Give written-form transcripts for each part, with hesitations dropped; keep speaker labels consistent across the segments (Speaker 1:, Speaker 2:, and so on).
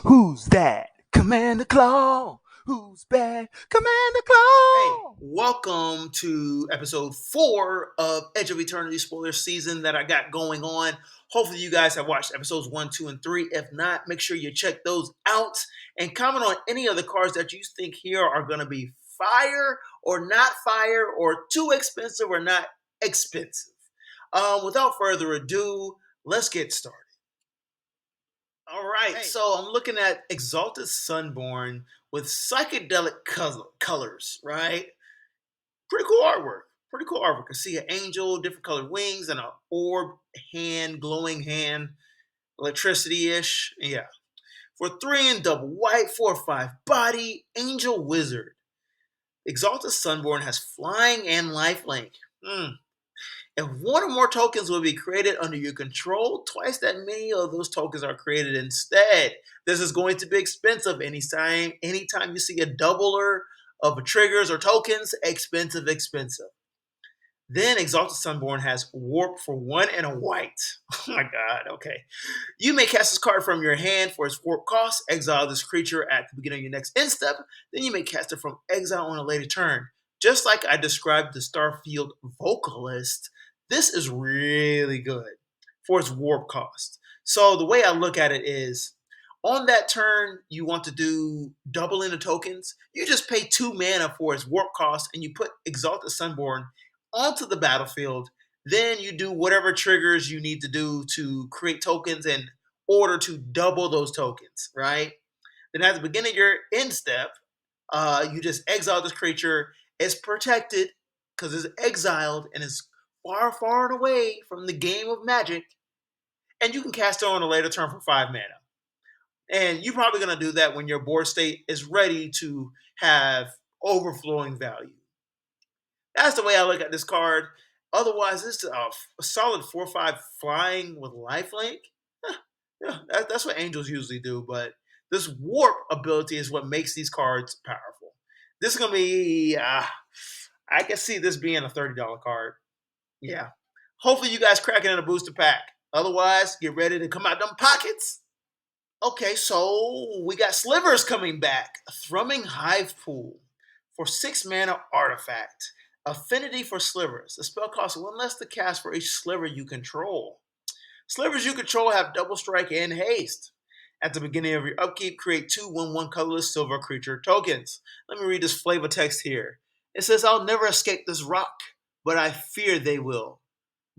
Speaker 1: Who's that? Commander Claw. Who's bad? Commander
Speaker 2: Hey,
Speaker 1: Claw.
Speaker 2: welcome to episode 4 of Edge of Eternity spoiler season that I got going on. Hopefully, you guys have watched episodes 1, 2, and 3. If not, make sure you check those out and comment on any of the cards that you think here are going to be fire or not fire or too expensive or not expensive. Without further ado, let's get started. All right, so I'm looking at Exalted Sunborn with psychedelic colors, right? Pretty cool artwork. Pretty cool artwork. I see an angel, different colored wings, and an orb hand, glowing hand, electricity-ish. Yeah. For 3 and double white, 4/5 body, angel wizard. Exalted Sunborn has flying and lifelink. If one or more tokens will be created under your control, twice that many of those tokens are created instead. This is going to be expensive anytime you see a doubler of triggers or tokens, expensive, expensive. Then Exalted Sunborn has Warp for 1 and a white. Oh my god, okay. You may cast this card from your hand for its Warp cost, exile this creature at the beginning of your next end step, then you may cast it from exile on a later turn. Just like I described the Starfield Vocalist, this is really good for its Warp cost. So the way I look at it is, on that turn, you want to do double in the tokens. You just pay 2 mana for its Warp cost, and you put Exalted Sunborn onto the battlefield. Then you do whatever triggers you need to do to create tokens in order to double those tokens, right? Then at the beginning of your end step, you just exile this creature. It's protected because it's exiled and is far, far and away from the game of Magic. And you can cast it on a later turn for 5 mana. And you're probably going to do that when your board state is ready to have overflowing value. That's the way I look at this card. Otherwise, it's a solid 4/5 flying with lifelink. Yeah, that's what angels usually do. But this warp ability is what makes these cards powerful. This is gonna be. I can see this being a $30 card. Yeah. Hopefully, you guys crack it in a booster pack. Otherwise, get ready to come out them pockets. Okay, so we got Slivers coming back. A Thrumming Hive Pool for 6 mana artifact. Affinity for Slivers. The spell costs 1 less to cast for each sliver you control. Slivers you control have double strike and haste. At the beginning of your upkeep, create 2 1/1 colorless silver creature tokens. Let me read this flavor text here. It says, I'll never escape this rock, but I fear they will.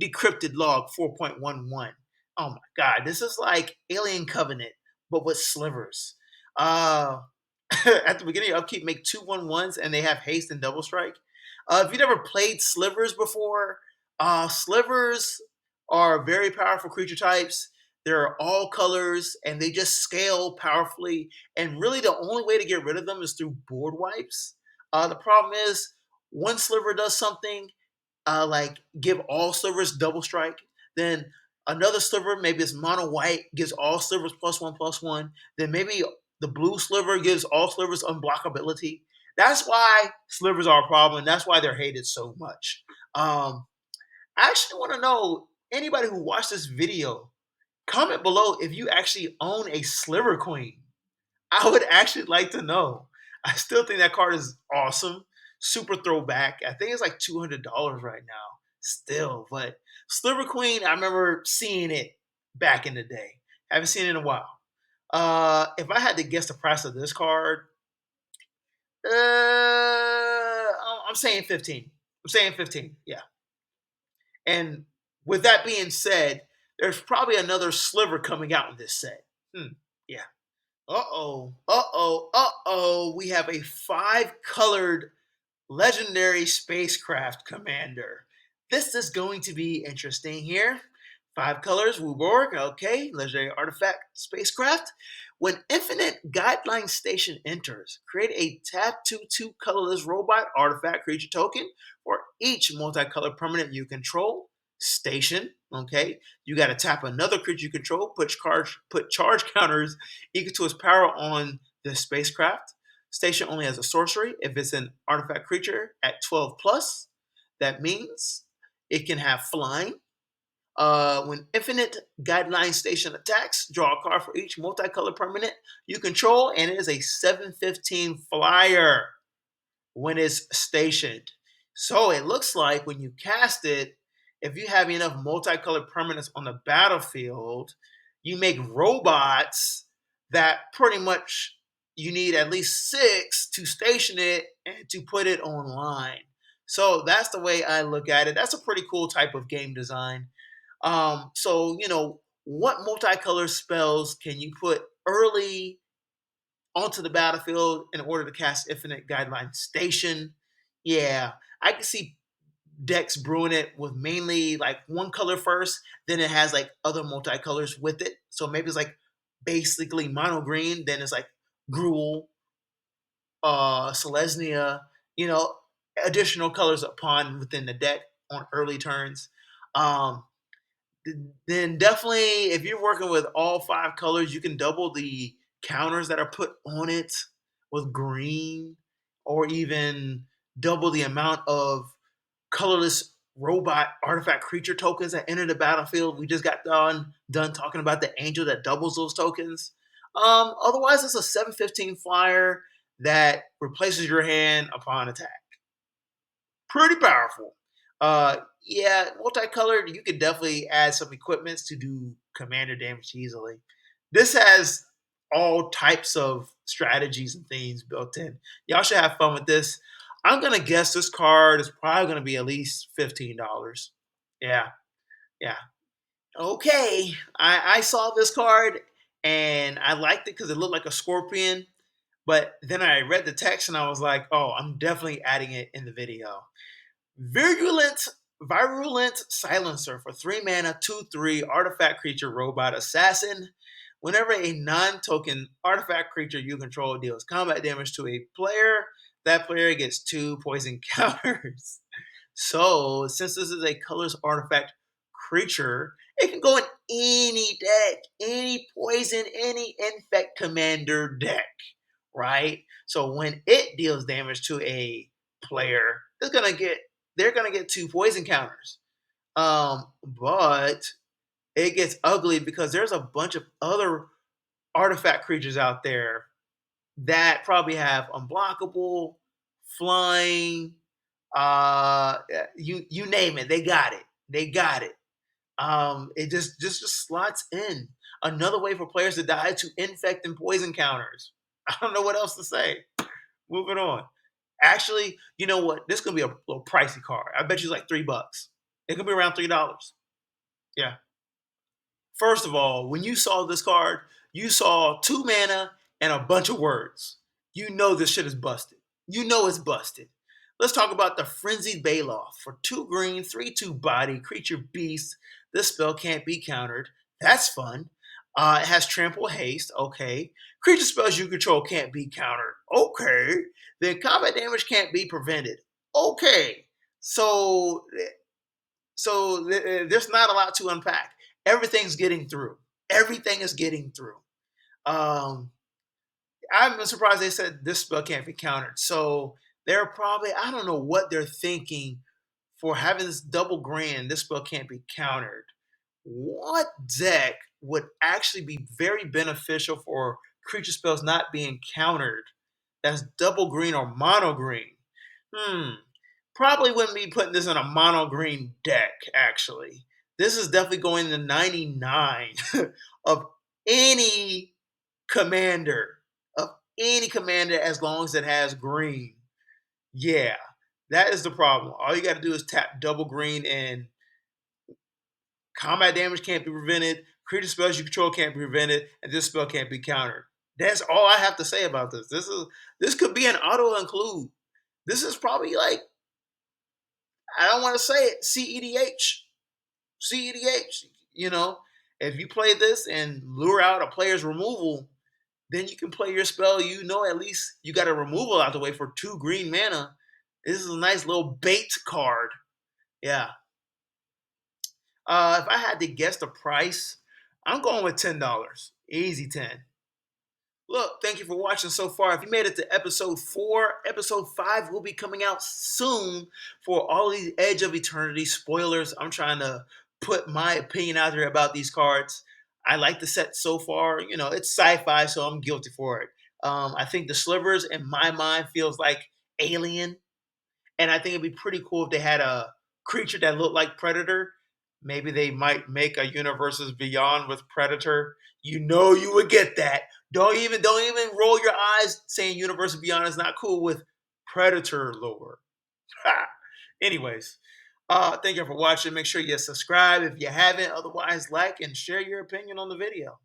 Speaker 2: Decrypted log 4.11. Oh my god, this is like Alien Covenant, but with slivers. Uh, at the beginning of upkeep, make 2 1/1s and they have haste and double strike. If you never played slivers before, slivers are very powerful creature types. They're all colors and they just scale powerfully. And really, the only way to get rid of them is through board wipes. The problem is, one sliver does something like give all slivers double strike. Then another sliver, maybe it's mono white, gives all slivers +1/+1. Then maybe the blue sliver gives all slivers unblockability. That's why slivers are a problem. That's why they're hated so much. I actually want to know, anybody who watched this video, comment below if you actually own a Sliver Queen. I would actually like to know. I still think that card is awesome. Super throwback. I think it's like $200 right now. Still, but Sliver Queen, I remember seeing it back in the day. Haven't seen it in a while. If I had to guess the price of this card, I'm saying 15. I'm saying 15. Yeah. And with that being said, there's probably another sliver coming out in this set. Yeah. We have a 5-colored legendary spacecraft commander. This is going to be interesting here. 5 colors, Wooborg, okay, legendary artifact spacecraft. When Infinite Guideline Station enters, create a tap 2/2 colorless robot artifact creature token for each multicolored permanent you control. Station, okay. You got to tap another creature you control, put charge counters equal to its power on the spacecraft. Station only has a sorcery if it's an artifact creature at 12 plus. That means it can have flying, When Infinite Guideline Station attacks, draw a card for each multicolored permanent you control, and it is a 7/15 flyer when it's stationed. So it looks like when you cast it, if you have enough multicolored permanents on the battlefield, you make robots that pretty much you need at least six to station it and to put it online. So that's the way I look at it. That's a pretty cool type of game design. What multicolor spells can you put early onto the battlefield in order to cast Infinite Guideline Station? Yeah, I can see decks brewing it with mainly like one color first, then it has like other multicolors with it. So maybe it's like basically mono green, then it's like Gruul, Selesnya, you know, additional colors upon within the deck on early turns. Um, then definitely if you're working with all five colors, you can double the counters that are put on it with green, or even double the amount of colorless robot artifact creature tokens that enter the battlefield. We just got done talking about the angel that doubles those tokens. Otherwise, it's a 7/15 flyer that replaces your hand upon attack. Pretty powerful. Yeah, multicolored, you could definitely add some equipments to do commander damage easily. This has all types of strategies and things built in. Y'all should have fun with this. I'm gonna guess this card is probably gonna be at least $15. Yeah, yeah. Okay. I saw this card and I liked it because it looked like a scorpion. But then I read the text and I was like, oh, I'm definitely adding it in the video. Virulent Virulent Silencer for 3 mana, 2/3 artifact creature robot assassin. Whenever a non-token artifact creature you control deals combat damage to a player, that player gets 2 poison counters. So, since this is a colorless artifact creature, it can go in any deck, any poison, any infect commander deck, right? So when it deals damage to a player, they're gonna get 2 poison counters. But it gets ugly because there's a bunch of other artifact creatures out there that probably have unblockable, flying, you name it, they got it. They got it. It just slots in. Another way for players to die to infect and poison counters. I don't know what else to say. Moving on. Actually, you know what? This could be a little pricey card. I bet you it's like $3. It could be around $3. Yeah. First of all, when you saw this card, you saw 2 mana and a bunch of words. You know this shit is busted. You know it's busted. Let's talk about the Frenzied Baloth. For 2 green, 3/2 body, creature beast. This spell can't be countered. That's fun. It has trample haste. Okay. Creature spells you control can't be countered. Okay. Then combat damage can't be prevented. Okay. So there's not a lot to unpack. Everything's getting through. Everything is getting through. Um, I'm surprised they said this spell can't be countered. So they're probably, I don't know what they're thinking for having this double green. This spell can't be countered. What deck would actually be very beneficial for creature spells not being countered? That's double green or mono green. Hmm. Probably wouldn't be putting this in a mono green deck, actually. This is definitely going to 99 of any commander, of any commander, as long as it has green. Yeah, that is the problem. All you got to do is tap double green, and combat damage can't be prevented, creature spells you control can't be prevented, and this spell can't be countered. That's all I have to say about this. This could be an auto include. This is probably like, I don't want to say it, CEDH. CEDH. You know, if you play this and lure out a player's removal, then you can play your spell. You know, at least you got a removal out the way for 2 green mana. This is a nice little bait card. Yeah. If I had to guess the price, I'm going with $10. Easy 10. Look, thank you for watching so far. If you made it to episode 4, episode 5 will be coming out soon for all these Edge of Eternity spoilers. I'm trying to put my opinion out there about these cards. I like the set so far. You know, it's sci-fi, so I'm guilty for it. I think the slivers in my mind feels like alien, and I think it'd be pretty cool if they had a creature that looked like Predator. Maybe they might make a Universes Beyond with Predator. You know, you would get that. Don't even roll your eyes saying Universes Beyond is not cool with Predator lore. Anyways, thank you for watching. Make sure you subscribe if you haven't. Otherwise, like and share your opinion on the video.